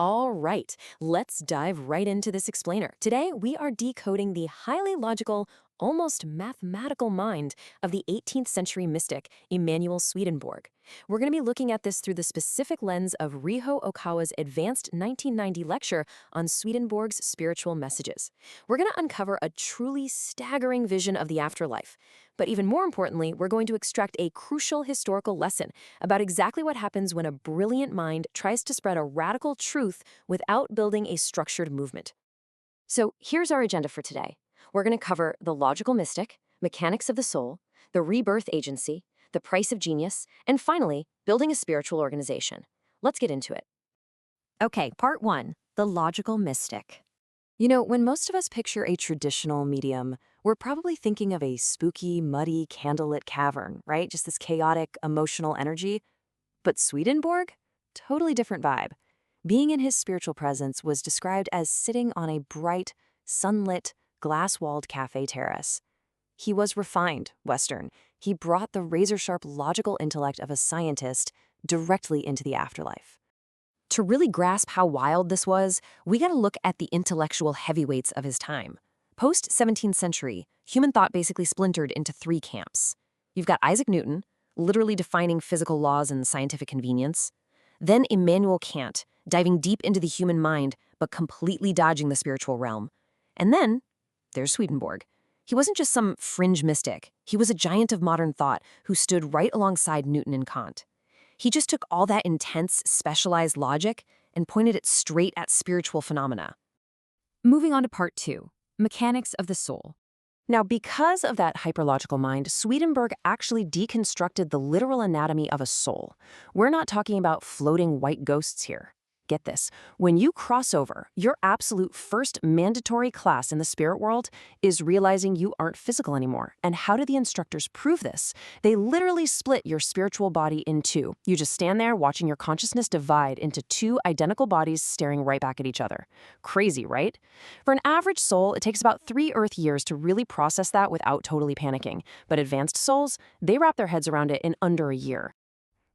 All right, let's dive right into this explainer. Today, we are decoding the highly logical, almost mathematical mind of the 18th century mystic Emanuel Swedenborg. We're going to be looking at this through the specific lens of Ryuho Okawa's advanced 1990 lecture on Swedenborg's spiritual messages. We're going to uncover a truly staggering vision of the afterlife. But even more importantly, we're going to extract a crucial historical lesson about exactly what happens when a brilliant mind tries to spread a radical truth without building a structured movement. So here's our agenda for today. We're going to cover the logical mystic, mechanics of the soul, the rebirth agency, the price of genius, and finally, building a spiritual organization. Let's get into it. Okay, part one, the logical mystic. You know, when most of us picture a traditional medium, we're probably thinking of a spooky, muddy, candlelit cavern, right? Just this chaotic, emotional energy. But Swedenborg? Totally different vibe. Being in his spiritual presence was described as sitting on a bright, sunlit, glass-walled cafe terrace. He was refined, Western. He brought the razor-sharp logical intellect of a scientist directly into the afterlife. To really grasp how wild this was, we gotta look at the intellectual heavyweights of his time. Post-17th century, human thought basically splintered into three camps. You've got Isaac Newton, literally defining physical laws and scientific convenience. Then Immanuel Kant, diving deep into the human mind, but completely dodging the spiritual realm. And then there's Swedenborg. He wasn't just some fringe mystic. He was a giant of modern thought who stood right alongside Newton and Kant. He just took all that intense, specialized logic and pointed it straight at spiritual phenomena. Moving on to part two, mechanics of the soul. Now, because of that hyperlogical mind, Swedenborg actually deconstructed the literal anatomy of a soul. We're not talking about floating white ghosts here. Get this, when you cross over, your absolute first mandatory class in the spirit world is realizing you aren't physical anymore. And how do the instructors prove this? They literally split your spiritual body in two. You just stand there watching your consciousness divide into two identical bodies staring right back at each other. Crazy, right? For an average soul, it takes about 3 Earth years to really process that without totally panicking. But advanced souls, they wrap their heads around it in under a year.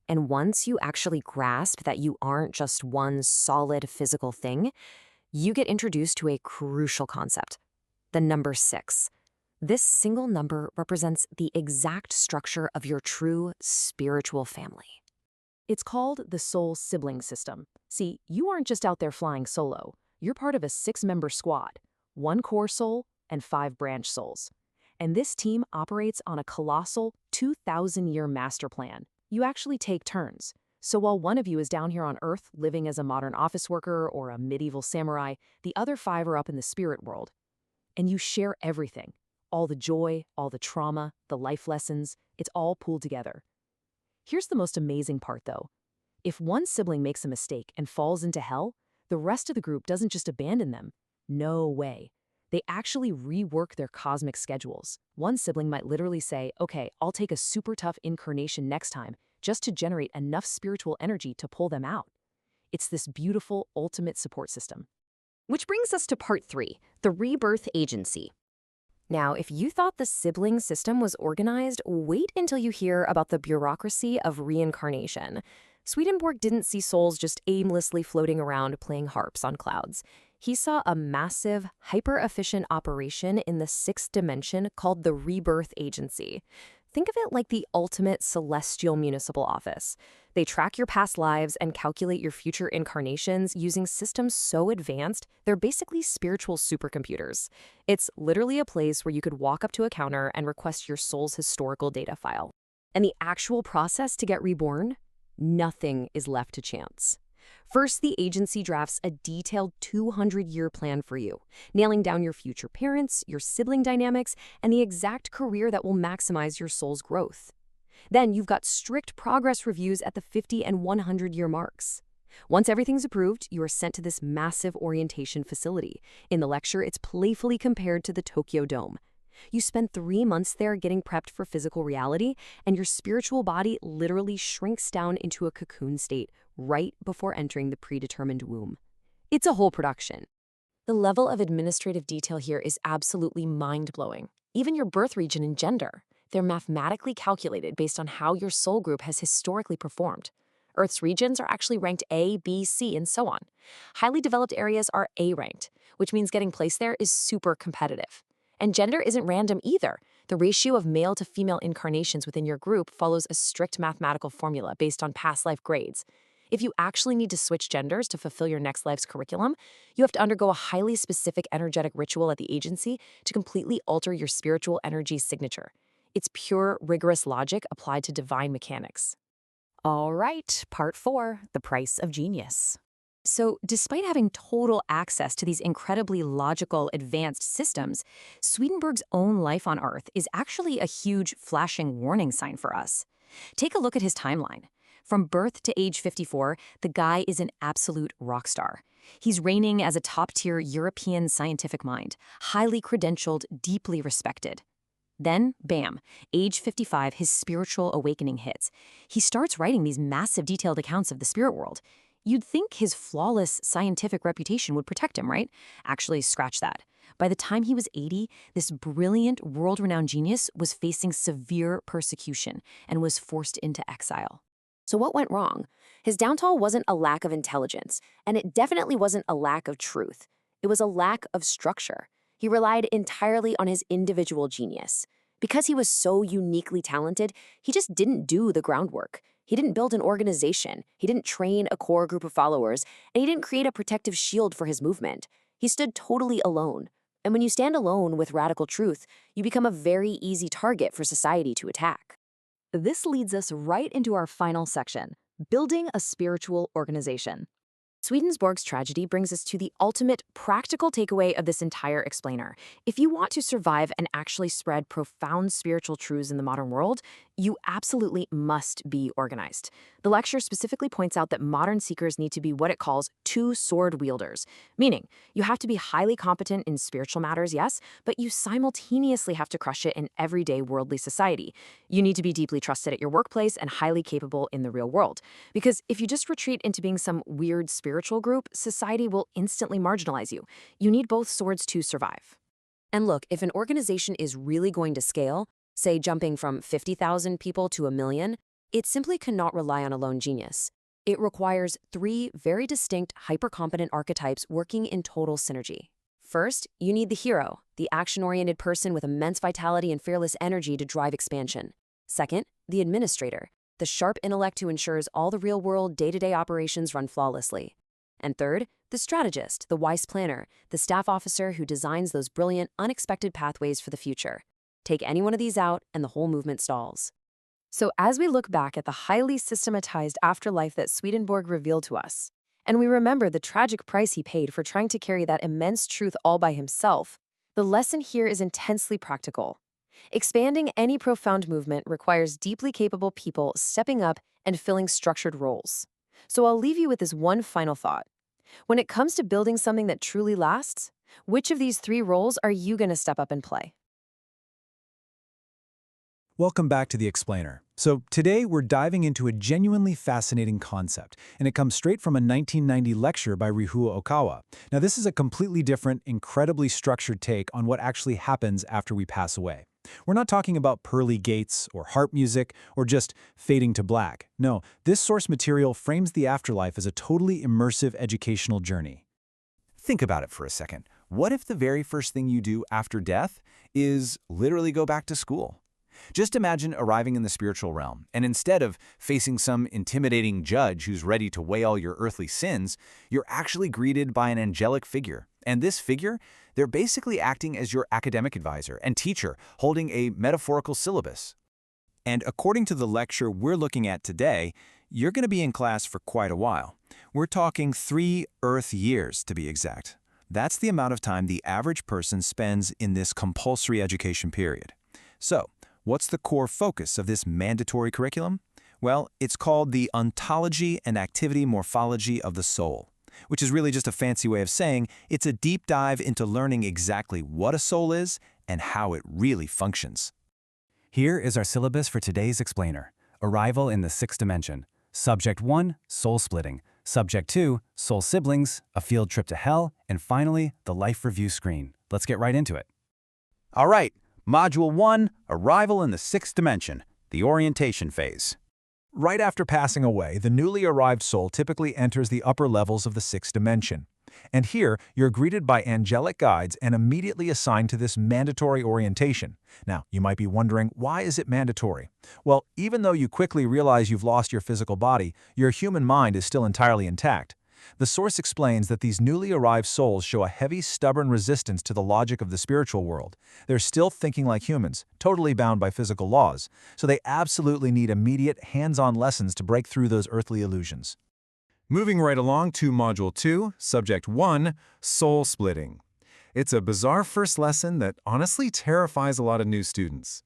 And once you actually grasp that you aren't just one solid physical thing, you get introduced to a crucial concept, the number 6. This single number represents the exact structure of your true spiritual family. It's called the soul sibling system. See, you aren't just out there flying solo. You're part of a 6-member squad, 1 core soul and 5 branch souls. And this team operates on a colossal 2,000-year master plan. You actually take turns. So while one of you is down here on Earth living as a modern office worker or a medieval samurai, the other 5 are up in the spirit world. And you share everything. All the joy, all the trauma, the life lessons, it's all pooled together. Here's the most amazing part though. If one sibling makes a mistake and falls into hell, the rest of the group doesn't just abandon them. No way. They actually rework their cosmic schedules. One sibling might literally say, okay, I'll take a super tough incarnation next time, just to generate enough spiritual energy to pull them out. It's this beautiful, ultimate support system. Which brings us to part 3, the rebirth agency. Now, if you thought the sibling system was organized, wait until you hear about the bureaucracy of reincarnation. Swedenborg didn't see souls just aimlessly floating around playing harps on clouds. He saw a massive, hyper-efficient operation in the 6th dimension called the rebirth agency. Think of it like the ultimate celestial municipal office. They track your past lives and calculate your future incarnations using systems so advanced, they're basically spiritual supercomputers. It's literally a place where you could walk up to a counter and request your soul's historical data file. And the actual process to get reborn? Nothing is left to chance. First, the agency drafts a detailed 200-year plan for you, nailing down your future parents, your sibling dynamics, and the exact career that will maximize your soul's growth. Then you've got strict progress reviews at the 50 and 100-year marks. Once everything's approved, you are sent to this massive orientation facility. In the lecture, it's playfully compared to the Tokyo Dome. You spend 3 months there getting prepped for physical reality, and your spiritual body literally shrinks down into a cocoon state right before entering the predetermined womb. It's a whole production. The level of administrative detail here is absolutely mind-blowing. Even your birth region and gender, they're mathematically calculated based on how your soul group has historically performed. Earth's regions are actually ranked A, B, C, and so on. Highly developed areas are A ranked, which means getting placed there is super competitive. And gender isn't random either. The ratio of male to female incarnations within your group follows a strict mathematical formula based on past life grades. If you actually need to switch genders to fulfill your next life's curriculum, you have to undergo a highly specific energetic ritual at the agency to completely alter your spiritual energy signature. It's pure, rigorous logic applied to divine mechanics. All right, part 4, the price of genius. So, despite having total access to these incredibly logical, advanced systems, Swedenborg's own life on Earth is actually a huge flashing warning sign for us. Take a look at his timeline. From birth to age 54, the guy is an absolute rock star. He's reigning as a top-tier European scientific mind, highly credentialed, deeply respected. Then, bam, age 55, his spiritual awakening hits. He starts writing these massive detailed accounts of the spirit world. You'd think his flawless scientific reputation would protect him, right? Actually, scratch that. By the time he was 80, this brilliant, world-renowned genius was facing severe persecution and was forced into exile. So what went wrong? His downfall wasn't a lack of intelligence, and it definitely wasn't a lack of truth. It was a lack of structure. He relied entirely on his individual genius. Because he was so uniquely talented, he just didn't do the groundwork. He didn't build an organization, he didn't train a core group of followers, and he didn't create a protective shield for his movement. He stood totally alone. And when you stand alone with radical truth, you become a very easy target for society to attack. This leads us right into our final section, building a spiritual organization. Swedenborg's tragedy brings us to the ultimate practical takeaway of this entire explainer. If you want to survive and actually spread profound spiritual truths in the modern world, you absolutely must be organized. The lecture specifically points out that modern seekers need to be what it calls two-sword wielders, meaning you have to be highly competent in spiritual matters, yes, but you simultaneously have to crush it in everyday worldly society. You need to be deeply trusted at your workplace and highly capable in the real world. Because if you just retreat into being some weird spiritual group, society will instantly marginalize you. You need both swords to survive. And look, if an organization is really going to scale, say jumping from 50,000 people to 1 million, it simply cannot rely on a lone genius. It requires 3 very distinct, hyper-competent archetypes working in total synergy. First, you need the hero, the action-oriented person with immense vitality and fearless energy to drive expansion. Second, the administrator, the sharp intellect who ensures all the real-world, day-to-day operations run flawlessly. And third, the strategist, the wise planner, the staff officer who designs those brilliant, unexpected pathways for the future. Take any one of these out, and the whole movement stalls. So as we look back at the highly systematized afterlife that Swedenborg revealed to us, and we remember the tragic price he paid for trying to carry that immense truth all by himself, the lesson here is intensely practical. Expanding any profound movement requires deeply capable people stepping up and filling structured roles. So I'll leave you with this one final thought. When it comes to building something that truly lasts, which of these 3 roles are you going to step up and play? Welcome back to The Explainer. So today we're diving into a genuinely fascinating concept, and it comes straight from a 1990 lecture by Ryuho Okawa. Now this is a completely different, incredibly structured take on what actually happens after we pass away. We're not talking about pearly gates or harp music or just fading to black. No, this source material frames the afterlife as a totally immersive educational journey. Think about it for a second. What if the very first thing you do after death is literally go back to school? Just imagine arriving in the spiritual realm, and instead of facing some intimidating judge who's ready to weigh all your earthly sins, you're actually greeted by an angelic figure. And this figure, they're basically acting as your academic advisor and teacher, holding a metaphorical syllabus. And according to the lecture we're looking at today, you're going to be in class for quite a while. We're talking 3 Earth years, to be exact. That's the amount of time the average person spends in this compulsory education period. So, what's the core focus of this mandatory curriculum? Well, it's called the ontology and activity morphology of the soul, which is really just a fancy way of saying it's a deep dive into learning exactly what a soul is and how it really functions. Here is our syllabus for today's explainer. Arrival in the 6th dimension. Subject 1, soul splitting. Subject 2, soul siblings, a field trip to hell, and finally, the life review screen. Let's get right into it. All right, Module 1, Arrival in the 6th Dimension, the orientation phase. Right after passing away, the newly arrived soul typically enters the upper levels of the sixth dimension. And here, you're greeted by angelic guides and immediately assigned to this mandatory orientation. Now, you might be wondering, why is it mandatory? Well, even though you quickly realize you've lost your physical body, your human mind is still entirely intact. The source explains that these newly arrived souls show a heavy, stubborn resistance to the logic of the spiritual world. They're still thinking like humans, totally bound by physical laws, so they absolutely need immediate, hands-on lessons to break through those earthly illusions. Moving right along to Module 2, Subject 1, Soul Splitting. It's a bizarre first lesson that honestly terrifies a lot of new students.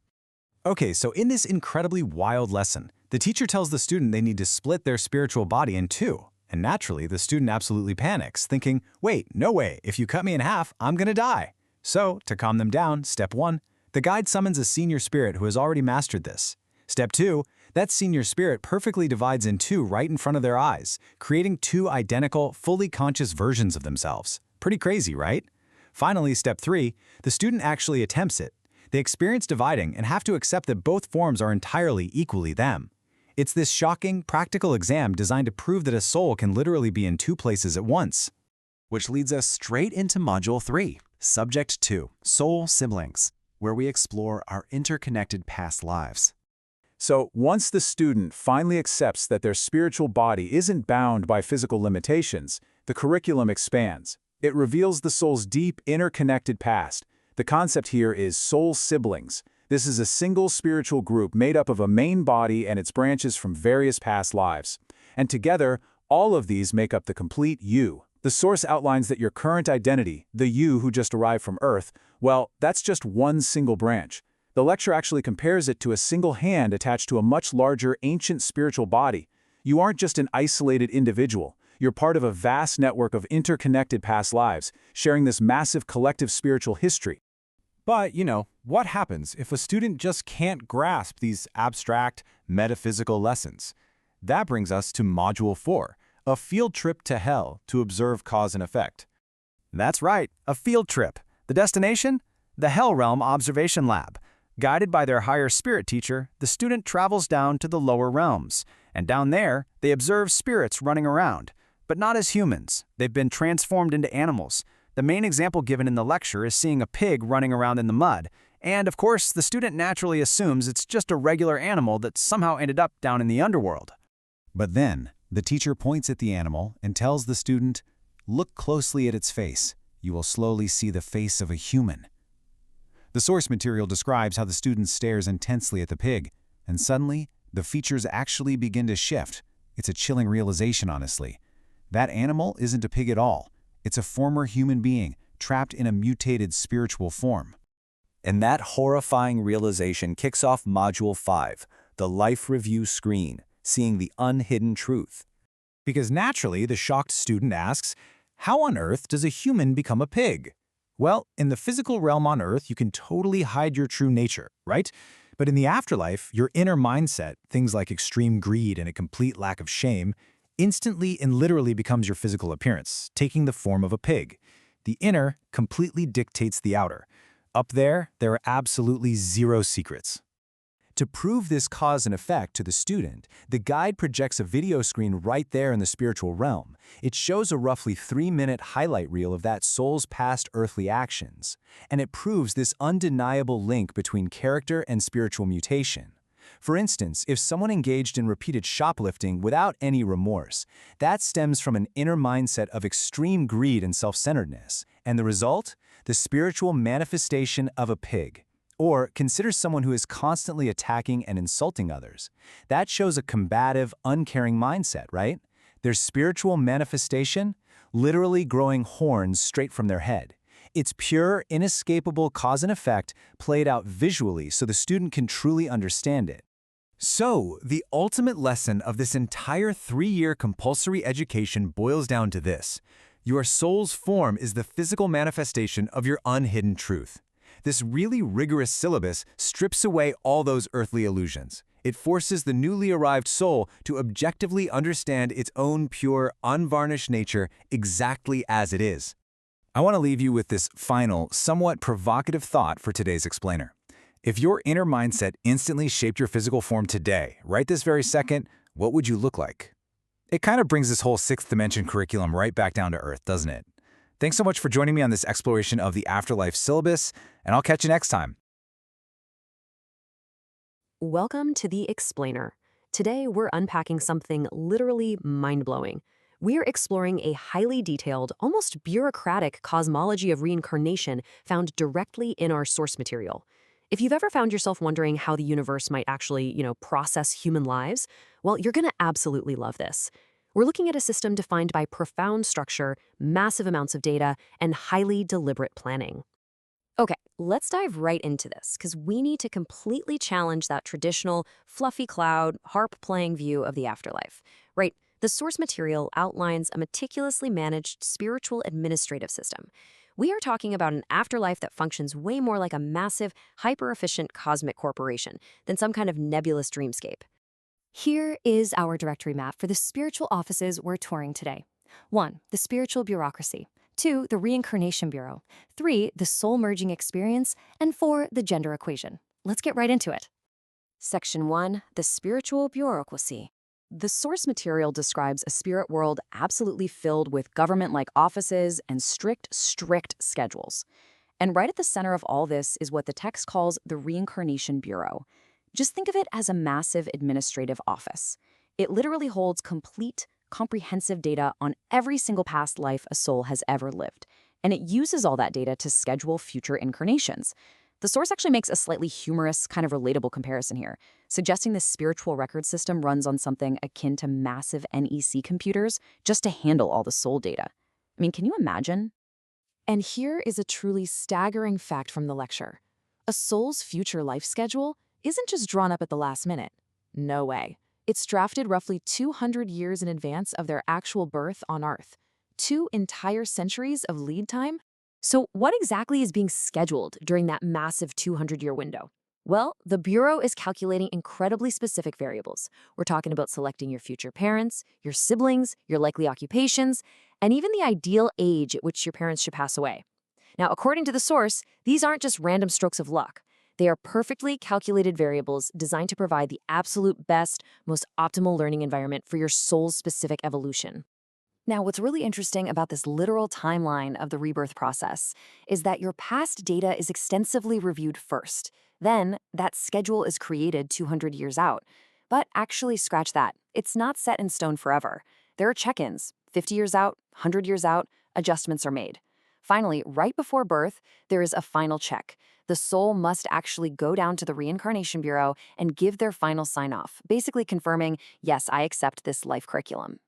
Okay, so in this incredibly wild lesson, the teacher tells the student they need to split their spiritual body in two. And naturally, the student absolutely panics, thinking, wait, no way, if you cut me in half, I'm gonna die. So, to calm them down, step 1, the guide summons a senior spirit who has already mastered this. Step 2, that senior spirit perfectly divides in two right in front of their eyes, creating two identical, fully conscious versions of themselves. Pretty crazy, right? Finally, step 3, the student actually attempts it. They experience dividing and have to accept that both forms are entirely equally them. It's this shocking, practical exam designed to prove that a soul can literally be in two places at once. Which leads us straight into Module 3, Subject 2, Soul Siblings, where we explore our interconnected past lives. So, once the student finally accepts that their spiritual body isn't bound by physical limitations, the curriculum expands. It reveals the soul's deep, interconnected past. The concept here is soul siblings. This is a single spiritual group made up of a main body and its branches from various past lives. And together, all of these make up the complete you. The source outlines that your current identity, the you who just arrived from Earth, well, that's just one single branch. The lecture actually compares it to a single hand attached to a much larger, ancient spiritual body. You aren't just an isolated individual. You're part of a vast network of interconnected past lives, sharing this massive collective spiritual history. But, what happens if a student just can't grasp these abstract, metaphysical lessons? That brings us to Module 4, a field trip to hell to observe cause and effect. That's right, a field trip. The destination? The Hell Realm Observation Lab. Guided by their higher spirit teacher, the student travels down to the lower realms. And down there, they observe spirits running around. But not as humans. They've been transformed into animals. The main example given in the lecture is seeing a pig running around in the mud. And of course, the student naturally assumes it's just a regular animal that somehow ended up down in the underworld. But then, the teacher points at the animal and tells the student, look closely at its face. You will slowly see the face of a human. The source material describes how the student stares intensely at the pig, and suddenly, the features actually begin to shift. It's a chilling realization, honestly. That animal isn't a pig at all. It's a former human being, trapped in a mutated spiritual form. And that horrifying realization kicks off Module 5, the Life Review Screen, seeing the unhidden truth. Because naturally, the shocked student asks, how on earth does a human become a pig? Well, in the physical realm on Earth, you can totally hide your true nature, right? But in the afterlife, your inner mindset, things like extreme greed and a complete lack of shame, instantly and literally becomes your physical appearance, taking the form of a pig. The inner completely dictates the outer. Up there are absolutely zero secrets. To prove this cause and effect to the student, the guide projects a video screen right there in the spiritual realm. It shows a roughly 3-minute highlight reel of that soul's past earthly actions, and it proves this undeniable link between character and spiritual mutation. For instance, if someone engaged in repeated shoplifting without any remorse, that stems from an inner mindset of extreme greed and self-centeredness, and the result? The spiritual manifestation of a pig. Or consider someone who is constantly attacking and insulting others. That shows a combative, uncaring mindset, right? Their spiritual manifestation? Literally growing horns straight from their head. It's pure, inescapable cause and effect played out visually so the student can truly understand it. So, the ultimate lesson of this entire 3-year compulsory education boils down to this. Your soul's form is the physical manifestation of your unhidden truth. This really rigorous syllabus strips away all those earthly illusions. It forces the newly arrived soul to objectively understand its own pure, unvarnished nature exactly as it is. I want to leave you with this final, somewhat provocative thought for today's explainer. If your inner mindset instantly shaped your physical form today, right this very second, what would you look like? It kind of brings this whole sixth dimension curriculum right back down to earth, doesn't it? Thanks so much for joining me on this exploration of the Afterlife syllabus, and I'll catch you next time. Welcome to The Explainer. Today, we're unpacking something literally mind-blowing. We're exploring a highly detailed, almost bureaucratic cosmology of reincarnation found directly in our source material. If you've ever found yourself wondering how the universe might actually, process human lives, well, you're going to absolutely love this. We're looking at a system defined by profound structure, massive amounts of data, and highly deliberate planning. Okay, let's dive right into this, because we need to completely challenge that traditional, fluffy cloud, harp-playing view of the afterlife. Right, the source material outlines a meticulously managed spiritual administrative system. We are talking about an afterlife that functions way more like a massive, hyper-efficient cosmic corporation than some kind of nebulous dreamscape. Here is our directory map for the spiritual offices we're touring today. 1. The spiritual bureaucracy. 2. The reincarnation bureau. 3. The soul merging experience. And 4. The gender equation. Let's get right into it. Section 1. The spiritual bureaucracy. The source material describes a spirit world absolutely filled with government-like offices and strict schedules. And right at the center of all this is what the text calls the Reincarnation Bureau. Just think of it as a massive administrative office. It literally holds complete, comprehensive data on every single past life a soul has ever lived. And it uses all that data to schedule future incarnations. The source actually makes a slightly humorous, kind of relatable comparison here, suggesting the spiritual record system runs on something akin to massive NEC computers just to handle all the soul data. I mean, can you imagine? And here is a truly staggering fact from the lecture. A soul's future life schedule isn't just drawn up at the last minute. No way. It's drafted roughly 200 years in advance of their actual birth on Earth. 2 entire centuries of lead time? So what exactly is being scheduled during that massive 200-year window? Well, the Bureau is calculating incredibly specific variables. We're talking about selecting your future parents, your siblings, your likely occupations, and even the ideal age at which your parents should pass away. Now, according to the source, these aren't just random strokes of luck. They are perfectly calculated variables designed to provide the absolute best, most optimal learning environment for your soul's specific evolution. Now, what's really interesting about this literal timeline of the rebirth process is that your past data is extensively reviewed first. Then, that schedule is created 200 years out. But actually, scratch that. It's not set in stone forever. There are check-ins. 50 years out, 100 years out, adjustments are made. Finally, right before birth, there is a final check. The soul must actually go down to the Reincarnation Bureau and give their final sign-off, basically confirming, yes, I accept this life curriculum.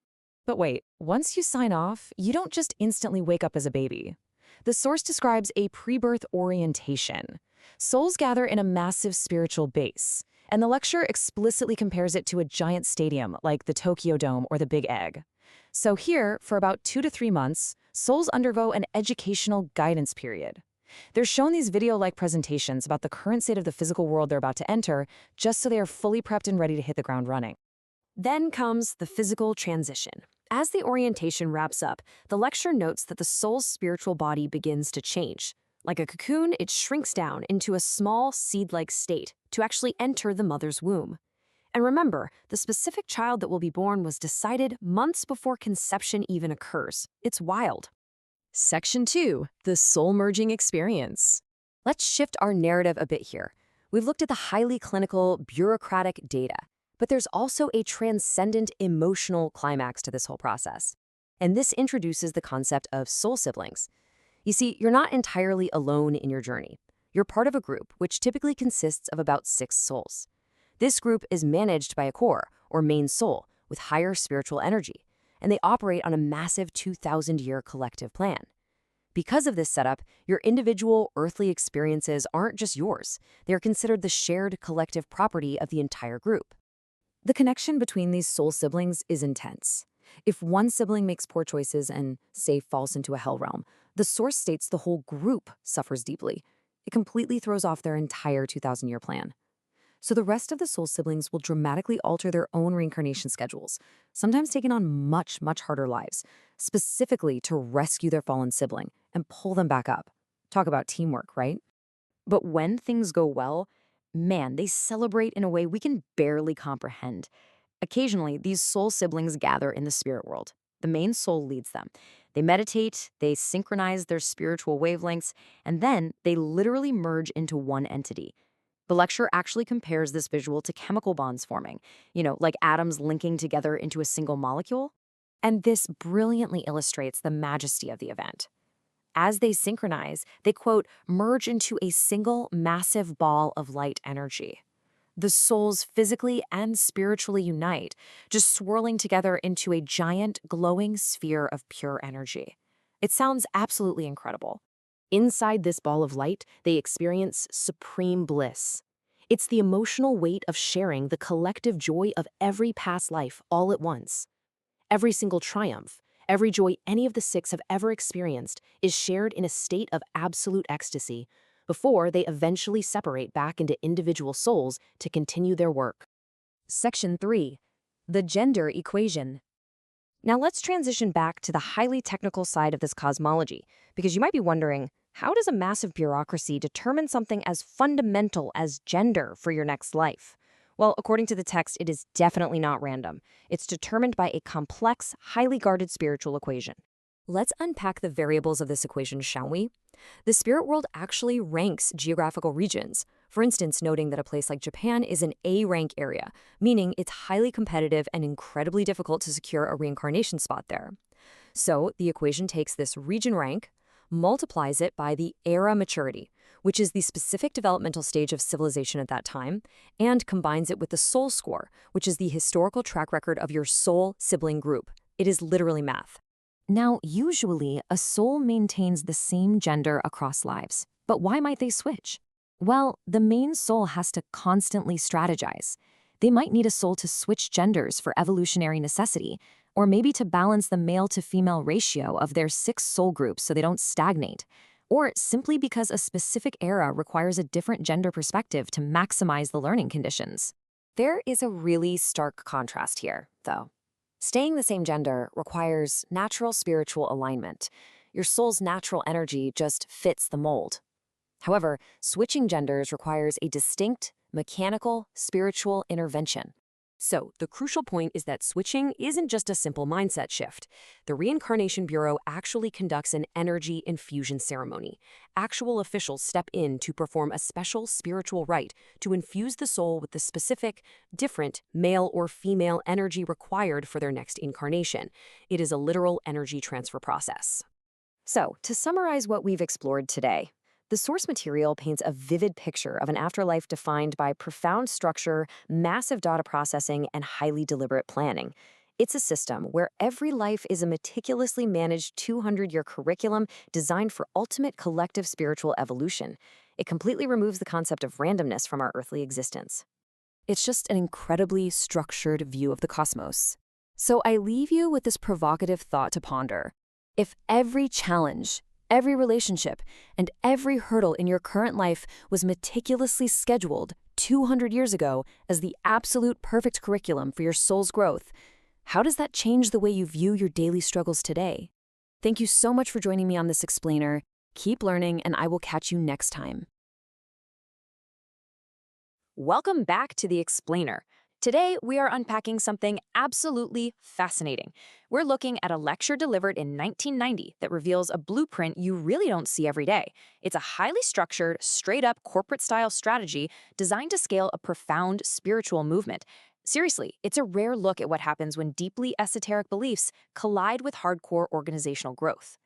But wait, once you sign off, you don't just instantly wake up as a baby. The source describes a pre-birth orientation. Souls gather in a massive spiritual base, and the lecture explicitly compares it to a giant stadium like the Tokyo Dome or the Big Egg. So here, for about 2 to 3 months, souls undergo an educational guidance period. They're shown these video-like presentations about the current state of the physical world they're about to enter, just so they are fully prepped and ready to hit the ground running. Then comes the physical transition. As the orientation wraps up, the lecture notes that the soul's spiritual body begins to change. Like a cocoon, it shrinks down into a small seed-like state to actually enter the mother's womb. And remember, the specific child that will be born was decided months before conception even occurs. It's wild. Section 2, the soul merging experience. Let's shift our narrative a bit here. We've looked at the highly clinical, bureaucratic data, but there's also a transcendent emotional climax to this whole process. And this introduces the concept of soul siblings. You see, you're not entirely alone in your journey. You're part of a group which typically consists of about 6 souls. This group is managed by a core, or main soul, with higher spiritual energy, and they operate on a massive 2,000-year collective plan. Because of this setup, your individual earthly experiences aren't just yours. They are considered the shared collective property of the entire group. The connection between these soul siblings is intense. If one sibling makes poor choices and, say, falls into a hell realm, the source states the whole group suffers deeply. It completely throws off their entire 2,000-year plan. So the rest of the soul siblings will dramatically alter their own reincarnation schedules, sometimes taking on much, much harder lives, specifically to rescue their fallen sibling and pull them back up. Talk about teamwork, right? But when things go well, Man, they celebrate in a way we can barely comprehend. Occasionally, these soul siblings gather in the spirit world. The main soul leads them. They meditate, they synchronize their spiritual wavelengths, and then they literally merge into one entity. The lecture actually compares this visual to chemical bonds forming, like atoms linking together into a single molecule. And this brilliantly illustrates the majesty of the event. As they synchronize, they, quote, merge into a single massive ball of light energy. The souls physically and spiritually unite, just swirling together into a giant, glowing sphere of pure energy. It sounds absolutely incredible. Inside this ball of light, they experience supreme bliss. It's the emotional weight of sharing the collective joy of every past life all at once. Every single triumph, every joy any of the six have ever experienced is shared in a state of absolute ecstasy before they eventually separate back into individual souls to continue their work. Section 3. The Gender Equation. Now let's transition back to the highly technical side of this cosmology, because you might be wondering, how does a massive bureaucracy determine something as fundamental as gender for your next life? Well, according to the text, it is definitely not random. It's determined by a complex, highly guarded spiritual equation. Let's unpack the variables of this equation, shall we? The spirit world actually ranks geographical regions. For instance, noting that a place like Japan is an A-rank area, meaning it's highly competitive and incredibly difficult to secure a reincarnation spot there. So the equation takes this region rank, multiplies it by the era maturity, which is the specific developmental stage of civilization at that time, and combines it with the soul score, which is the historical track record of your soul sibling group. It is literally math. Now, usually, a soul maintains the same gender across lives. But why might they switch? Well, the main soul has to constantly strategize. They might need a soul to switch genders for evolutionary necessity, or maybe to balance the male-to-female ratio of their 6 soul groups so they don't stagnate, or simply because a specific era requires a different gender perspective to maximize the learning conditions. There is a really stark contrast here, though. Staying the same gender requires natural spiritual alignment. Your soul's natural energy just fits the mold. However, switching genders requires a distinct, mechanical, spiritual intervention. So, the crucial point is that switching isn't just a simple mindset shift. The Reincarnation Bureau actually conducts an energy infusion ceremony. Actual officials step in to perform a special spiritual rite to infuse the soul with the specific, different male or female energy required for their next incarnation. It is a literal energy transfer process. So, to summarize what we've explored today, the source material paints a vivid picture of an afterlife defined by profound structure, massive data processing, and highly deliberate planning. It's a system where every life is a meticulously managed 200-year curriculum designed for ultimate collective spiritual evolution. It completely removes the concept of randomness from our earthly existence. It's just an incredibly structured view of the cosmos. So I leave you with this provocative thought to ponder. If every challenge, every relationship, and every hurdle in your current life was meticulously scheduled 200 years ago as the absolute perfect curriculum for your soul's growth, how does that change the way you view your daily struggles today? Thank you so much for joining me on this explainer. Keep learning, and I will catch you next time. Welcome back to The Explainer. Today, we are unpacking something absolutely fascinating. We're looking at a lecture delivered in 1990 that reveals a blueprint you really don't see every day. It's a highly structured, straight-up corporate-style strategy designed to scale a profound spiritual movement. Seriously, it's a rare look at what happens when deeply esoteric beliefs collide with hardcore organizational growth.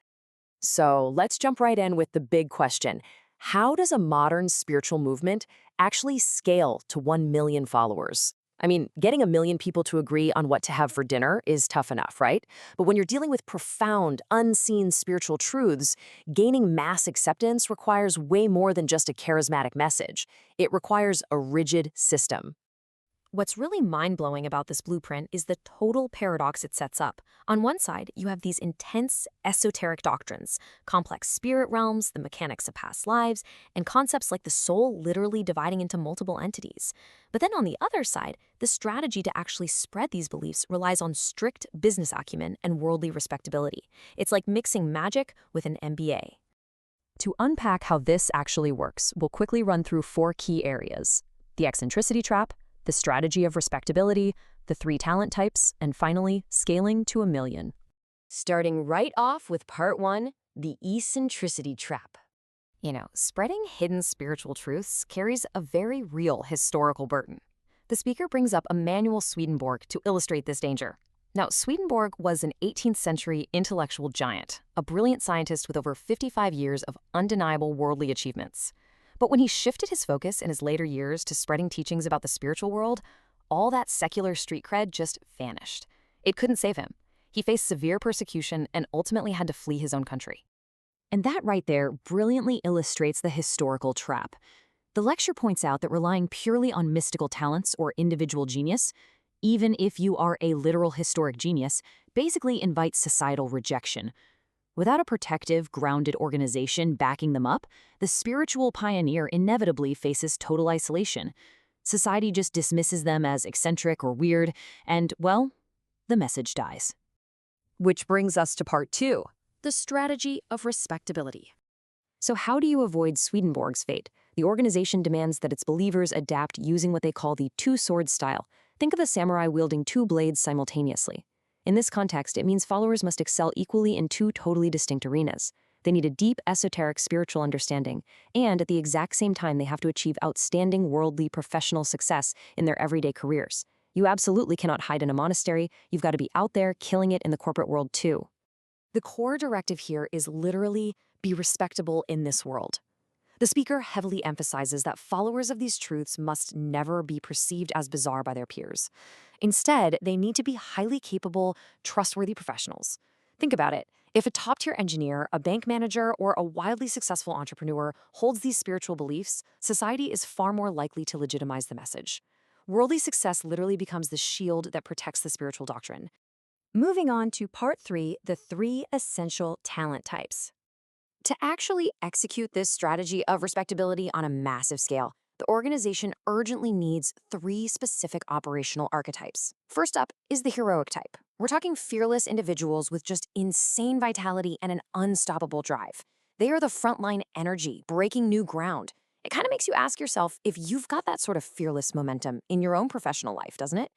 So let's jump right in with the big question. How does a modern spiritual movement actually scale to 1 million followers? I mean, getting 1 million people to agree on what to have for dinner is tough enough, right? But when you're dealing with profound, unseen spiritual truths, gaining mass acceptance requires way more than just a charismatic message. It requires a rigid system. What's really mind-blowing about this blueprint is the total paradox it sets up. On one side, you have these intense, esoteric doctrines, complex spirit realms, the mechanics of past lives, and concepts like the soul literally dividing into multiple entities. But then on the other side, the strategy to actually spread these beliefs relies on strict business acumen and worldly respectability. It's like mixing magic with an MBA. To unpack how this actually works, we'll quickly run through 4 key areas. the eccentricity trap, the strategy of respectability, the 3 talent types, and finally, scaling to 1,000,000. Starting right off with part 1, the eccentricity trap. Spreading hidden spiritual truths carries a very real historical burden. The speaker brings up Emanuel Swedenborg to illustrate this danger. Now, Swedenborg was an 18th century intellectual giant, a brilliant scientist with over 55 years of undeniable worldly achievements. But when he shifted his focus in his later years to spreading teachings about the spiritual world, all that secular street cred just vanished. It couldn't save him. He faced severe persecution and ultimately had to flee his own country. And that right there brilliantly illustrates the historical trap. The lecture points out that relying purely on mystical talents or individual genius, even if you are a literal historic genius, basically invites societal rejection. Without a protective, grounded organization backing them up, the spiritual pioneer inevitably faces total isolation. Society just dismisses them as eccentric or weird, and, well, the message dies. Which brings us to part 2, the strategy of respectability. So how do you avoid Swedenborg's fate? The organization demands that its believers adapt using what they call the two-sword style. Think of a samurai wielding 2 blades simultaneously. In this context, it means followers must excel equally in 2 totally distinct arenas. They need a deep, esoteric spiritual understanding, and at the exact same time, they have to achieve outstanding worldly professional success in their everyday careers. You absolutely cannot hide in a monastery. You've got to be out there killing it in the corporate world too. The core directive here is literally be respectable in this world. The speaker heavily emphasizes that followers of these truths must never be perceived as bizarre by their peers. Instead, they need to be highly capable, trustworthy professionals. Think about it. If a top-tier engineer, a bank manager, or a wildly successful entrepreneur holds these spiritual beliefs, society is far more likely to legitimize the message. Worldly success literally becomes the shield that protects the spiritual doctrine. Moving on to part 3, the 3 essential talent types. To actually execute this strategy of respectability on a massive scale, the organization urgently needs 3 specific operational archetypes. First up is the heroic type. We're talking fearless individuals with just insane vitality and an unstoppable drive. They are the frontline energy, breaking new ground. It kind of makes you ask yourself if you've got that sort of fearless momentum in your own professional life, doesn't it?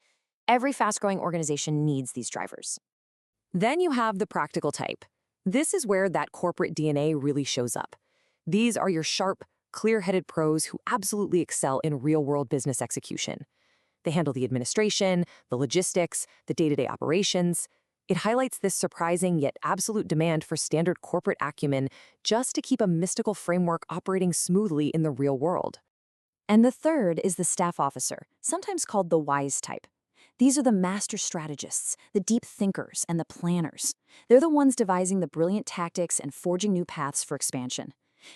Every fast-growing organization needs these drivers. Then you have the practical type. This is where that corporate DNA really shows up. These are your sharp, clear-headed pros who absolutely excel in real-world business execution. They handle the administration, the logistics, the day-to-day operations. It highlights this surprising yet absolute demand for standard corporate acumen just to keep a mystical framework operating smoothly in the real world. And the third is the staff officer, sometimes called the wise type. These are the master strategists, the deep thinkers, and the planners. They're the ones devising the brilliant tactics and forging new paths for expansion.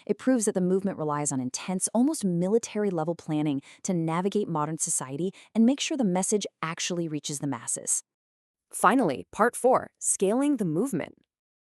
It proves that the movement relies on intense, almost military-level planning to navigate modern society and make sure the message actually reaches the masses. Finally, part 4, scaling the movement.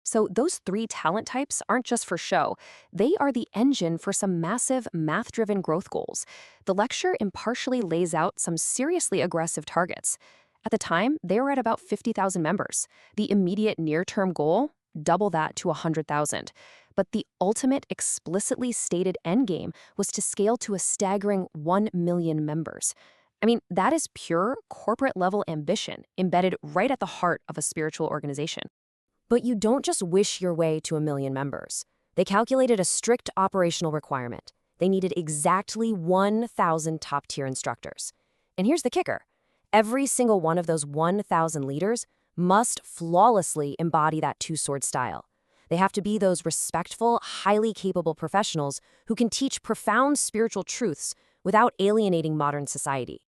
So those 3 talent types aren't just for show. They are the engine for some massive math-driven growth goals. The lecture impartially lays out some seriously aggressive targets. At the time, they were at about 50,000 members. The immediate near-term goal, double that to 100,000. But the ultimate explicitly stated endgame was to scale to a staggering 1,000,000 members. I mean, that is pure corporate-level ambition embedded right at the heart of a spiritual organization. But you don't just wish your way to 1,000,000 members. They calculated a strict operational requirement. They needed exactly 1,000 top-tier instructors. And here's the kicker. Every single one of those 1,000 leaders must flawlessly embody that two-sword style. They have to be those respectful, highly capable professionals who can teach profound spiritual truths without alienating modern society.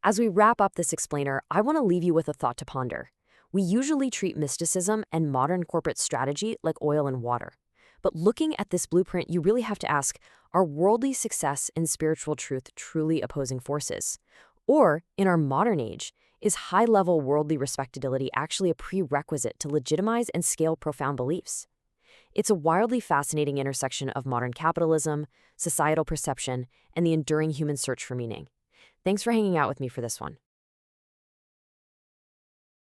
As we wrap up this explainer, I want to leave you with a thought to ponder. We usually treat mysticism and modern corporate strategy like oil and water. But looking at this blueprint, you really have to ask, are worldly success and spiritual truth truly opposing forces? Or, in our modern age, is high-level worldly respectability actually a prerequisite to legitimize and scale profound beliefs? It's a wildly fascinating intersection of modern capitalism, societal perception, and the enduring human search for meaning. Thanks for hanging out with me for this one.